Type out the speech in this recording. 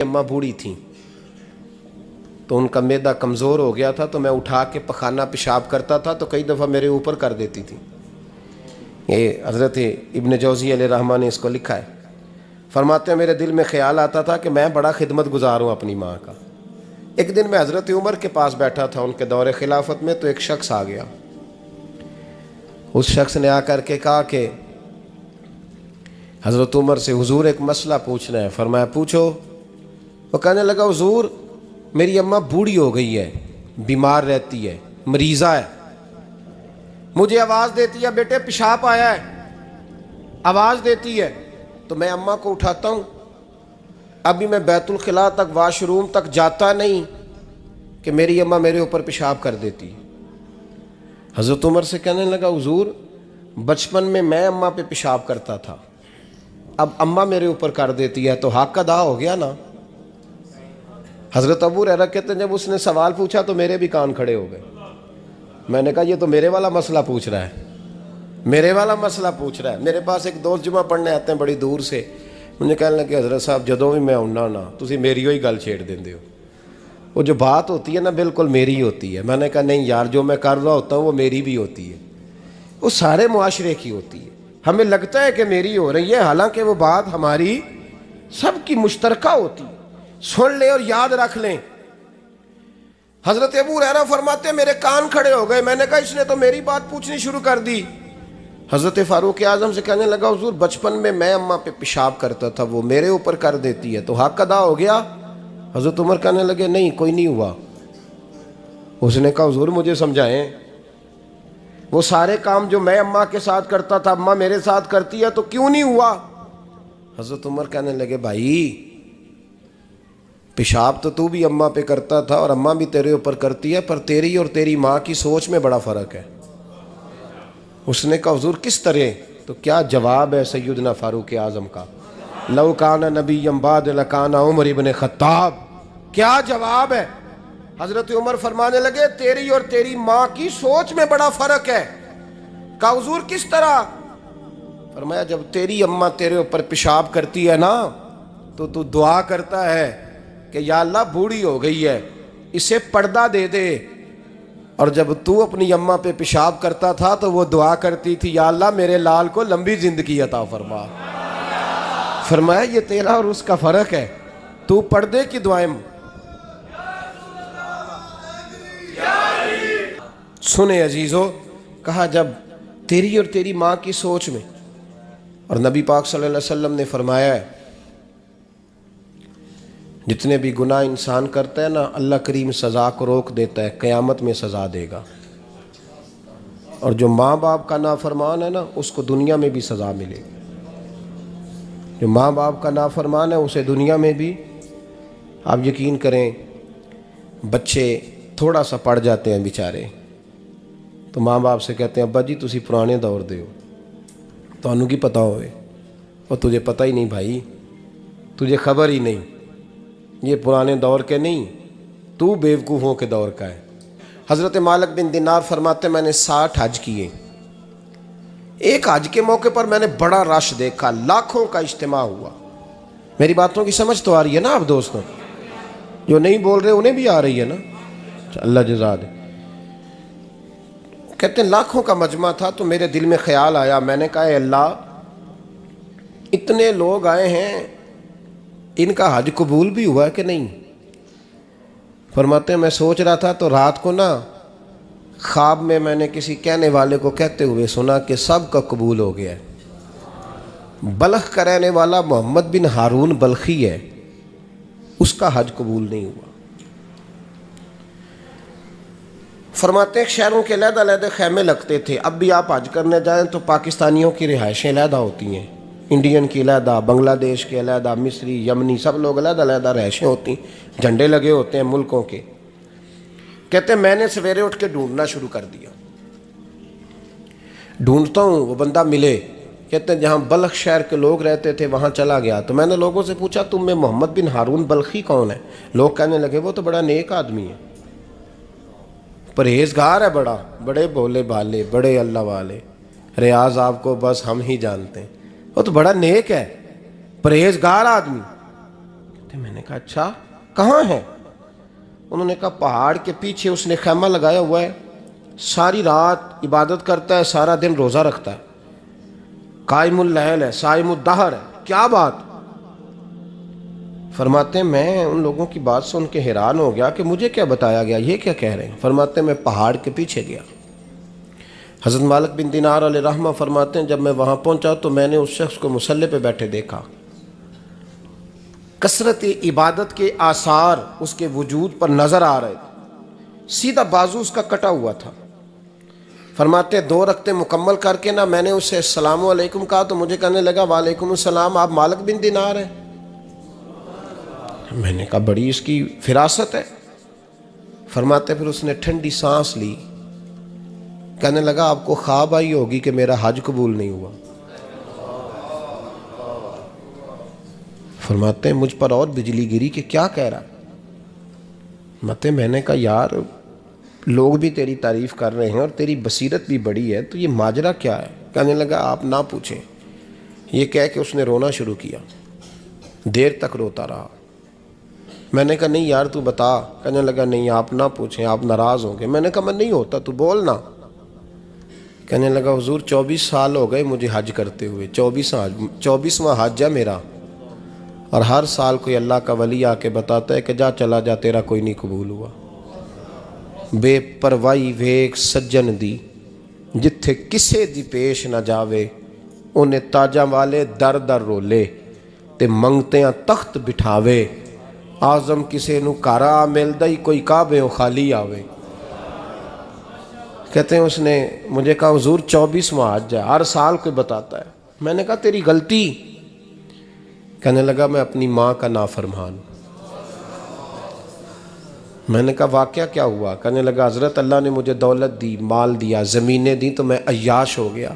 अम्मा बूढ़ी थी तो उनका मैदा कमज़ोर हो गया था, तो मैं उठा के पखाना पेशाब करता था तो कई दफ़ा मेरे ऊपर कर देती थी। ये हज़रत इब्न जौज़ी अलैहि रहमान ने इसको लिखा है। फरमाते हैं मेरे दिल में ख़्याल आता था कि मैं बड़ा खिदमत गुजार हूँ अपनी माँ का। एक दिन मैं हज़रत उमर के पास बैठा था उनके दौरे खिलाफत में, तो एक शख्स आ गया। उस शख्स ने आकर के कहा कि हज़रत उमर से हुजूर एक मसला पूछना है। फरमाया पूछो। वो कहने लगा हुजूर मेरी अम्मा बूढ़ी हो गई है, बीमार रहती है, मरीज़ा है, मुझे आवाज़ देती है बेटे पेशाब आया है, आवाज़ देती है तो मैं अम्मा को उठाता हूँ। अभी मैं बैतुल खिला तक वाशरूम तक जाता नहीं कि मेरी अम्मा मेरे ऊपर पेशाब कर देती है। हज़रत उमर से कहने लगा हुजूर बचपन में मैं अम्मा पे पेशाब करता था, अब अम्मा मेरे ऊपर कर देती है तो हक अदा हो गया ना। हज़रत अबू हुरैरा कहते हैं जब उसने सवाल पूछा तो मेरे भी कान खड़े हो गए। मैंने कहा ये तो मेरे वाला मसला पूछ रहा है, मेरे वाला मसला पूछ रहा है। मेरे पास एक दोस्त जुमा पढ़ने आते हैं बड़ी दूर से, मुझे कहने लगे हज़रत साहब जदों भी मैं आउना ना तुसी मेरी ही गल छेड़ देंदे हो, वो जो बात होती है ना बिल्कुल मेरी होती है। मैंने कहा नहीं यार जो मैं कर रहा होता हूँ वो मेरी भी होती है, वो सारे मुआशरे की होती है। हमें लगता है कि मेरी हो रही है, हालांकि वो बात हमारी सबकी मुश्तरका होती है। सुन ले और याद रख लें। हजरत अबू हुरैरा फरमाते मेरे कान खड़े हो गए। मैंने कहा इसने तो मेरी बात पूछनी शुरू कर दी। हजरत फारूक आजम से कहने लगा हुजूर बचपन में मैं अम्मा पे पेशाब करता था, वो मेरे ऊपर कर देती है तो हक अदा हो गया। हजरत उमर कहने लगे नहीं कोई नहीं हुआ। उसने कहा हुजूर मुझे समझाएं, वो सारे काम जो मैं अम्मा के साथ करता था अम्मा मेरे साथ करती है तो क्यों नहीं हुआ। हजरत उमर कहने लगे भाई पेशाब तो तू भी अम्मा पे करता था और अम्मा भी तेरे ऊपर करती है, पर तेरी और तेरी माँ की सोच में बड़ा फ़र्क है। उसने कहा हुजूर किस तरह, तो क्या जवाब है सैयदना फारूक आज़म का, लौ काना नबिय्यम बाद लकाना उमर इब्न खत्ताब। क्या जवाब है। हजरत उमर फरमाने लगे तेरी और तेरी माँ की सोच में बड़ा फ़र्क है। कहा हुजूर किस तरह। फरमाया जब तेरी अम्मा तेरे ऊपर पेशाब करती है ना तो तू दुआ करता है कि या अल्लाह बूढ़ी हो गई है इसे पर्दा दे दे, और जब तू अपनी अम्मा पे पेशाब करता था तो वो दुआ करती थी या अल्लाह मेरे लाल को लंबी जिंदगी अता फरमा। फरमाया ये तेरा और उसका फ़र्क है, तू पर्दे की दुआएं सुने अजीज़ों। कहा जब तेरी और तेरी माँ की सोच में, और नबी पाक सल्लल्लाहु अलैहि वसल्लम ने फरमाया है जितने भी गुनाह इंसान करता है ना अल्लाह करीम सज़ा को रोक देता है, क़यामत में सज़ा देगा। और जो माँ बाप का नाफरमान है ना उसको दुनिया में भी सज़ा मिलेगी। जो माँ बाप का नाफरमान है उसे दुनिया में भी, आप यकीन करें बच्चे थोड़ा सा पढ़ जाते हैं बेचारे तो माँ बाप से कहते हैं अब्बा जी तुसी पुराने दौर दे हो, तुहानू की पता होए। और तुझे पता ही नहीं भाई, तुझे खबर ही नहीं, ये पुराने दौर के नहीं, तू बेवकूफ़ों के दौर का है। हज़रत मालिक बिन दिनार फरमाते मैंने 60 हज किए। एक हज के मौके पर मैंने बड़ा रश देखा, लाखों का इज्तिमा हुआ। मेरी बातों की समझ तो आ रही है ना आप दोस्तों, जो नहीं बोल रहे उन्हें भी आ रही है ना, अल्लाह जज़ा दे। कहते हैं लाखों का मजमा था तो मेरे दिल में ख्याल आया, मैंने कहा अल्लाह इतने लोग आए हैं इनका हज कबूल भी हुआ है कि नहीं। फरमाते हैं मैं सोच रहा था तो रात को ना ख्वाब में मैंने किसी कहने वाले को कहते हुए सुना कि सब का कबूल हो गया है। बल्ख का रहने वाला मोहम्मद बिन हारून बल्खी है, उसका हज कबूल नहीं हुआ। फरमाते हैं शहरों के अलग-अलग खैमे लगते थे। अब भी आप हज करने जाएं तो पाकिस्तानियों की रिहाइशें अलग होती हैं, इंडियन की अलहदा, बांग्लादेश के अलहदा, मिस्री, यमनी, सब लोग अलग-अलग रहायशें होती, झंडे लगे होते हैं मुल्कों के। कहते मैंने सवेरे उठ के ढूंढना शुरू कर दिया, ढूंढता हूँ वो बंदा मिले। कहते हैं जहाँ बल्ख शहर के लोग रहते थे वहाँ चला गया तो मैंने लोगों से पूछा तुम में मोहम्मद बिन हारून बल्खी कौन है। लोग कहने लगे वो तो बड़ा नेक आदमी है, परहेजगार है, बड़ा बड़े भोले भाले, बड़े अल्लाह वाले, रियाज आपको बस हम ही जानते हैं, वो तो बड़ा नेक है, परहेजगार आदमी। فرماتے میں نے کہا اچھا کہاں ہے؟ انہوں نے کہا پہاڑ کے پیچھے اس نے خیمہ لگایا ہوا ہے، ساری رات عبادت کرتا ہے، سارا دن روزہ رکھتا ہے، قائم اللیل ہے، صائم الدہر ہے۔ کیا بات؟ فرماتے ہیں میں ان لوگوں کی بات سن کے حیران ہو گیا کہ مجھے کیا بتایا گیا، یہ کیا کہہ رہے ہیں؟ فرماتے ہیں میں پہاڑ کے پیچھے گیا۔ حضرت مالک بن دینار علیہ رحمہ فرماتے ہیں جب میں وہاں پہنچا تو میں نے اس شخص کو مصلی پہ بیٹھے دیکھا، کثرت عبادت کے آثار اس کے وجود پر نظر آ رہے تھے، سیدھا بازو اس کا کٹا ہوا تھا۔ فرماتے 2 رکعتیں مکمل کر کے نا میں نے اسے السلام علیکم کہا تو مجھے کہنے لگا وعلیکم السلام، آپ مالک بن دینار ہیں؟ میں نے کہا بڑی اس کی فراست ہے۔ فرماتے پھر اس نے ٹھنڈی سانس لی، کہنے لگا آپ کو خواب آئی ہوگی کہ میرا حج قبول نہیں ہوا۔ فرماتے ہیں مجھ پر اور بجلی گری کہ کیا کہہ رہا۔ فرماتے میں نے کہا یار لوگ بھی تیری تعریف کر رہے ہیں اور تیری بصیرت بھی بڑی ہے، تو یہ ماجرا کیا ہے؟ کہنے لگا آپ نہ پوچھیں۔ یہ کہہ کے اس نے رونا شروع کیا، دیر تک روتا رہا۔ میں نے کہا نہیں یار تو بتا۔ کہنے لگا نہیں آپ نہ پوچھیں، آپ ناراض ہوں گے۔ میں نے کہا میں نہیں ہوتا، تو بولنا۔ کہنے لگا حضور 24 سال ہو گئے مجھے حج کرتے ہوئے، 24واں حج ہے میرا، اور ہر سال کوئی اللہ کا ولی آ کے بتاتا ہے کہ جا چلا جا تیرا کوئی نہیں قبول ہوا۔ بے پروائی ویک سجن دی جتھے کسے دی پیش نہ جاوے، انہیں تاجاں والے در در رولے تے منگتیاں تخت بٹھاوے، آزم کسے نو کارا ملدا ہی کوئی کعبے خالی آوے۔ کہتے ہیں اس نے مجھے کہا حضور 24واں حج ہے، ہر سال کوئی بتاتا ہے۔ میں نے کہا تیری غلطی۔ کہنے لگا میں اپنی ماں کا نافرمان۔ میں نے کہا واقعہ کیا ہوا؟ کہنے لگا حضرت اللہ نے مجھے دولت دی، مال دیا، زمینیں دی، تو میں عیاش ہو گیا۔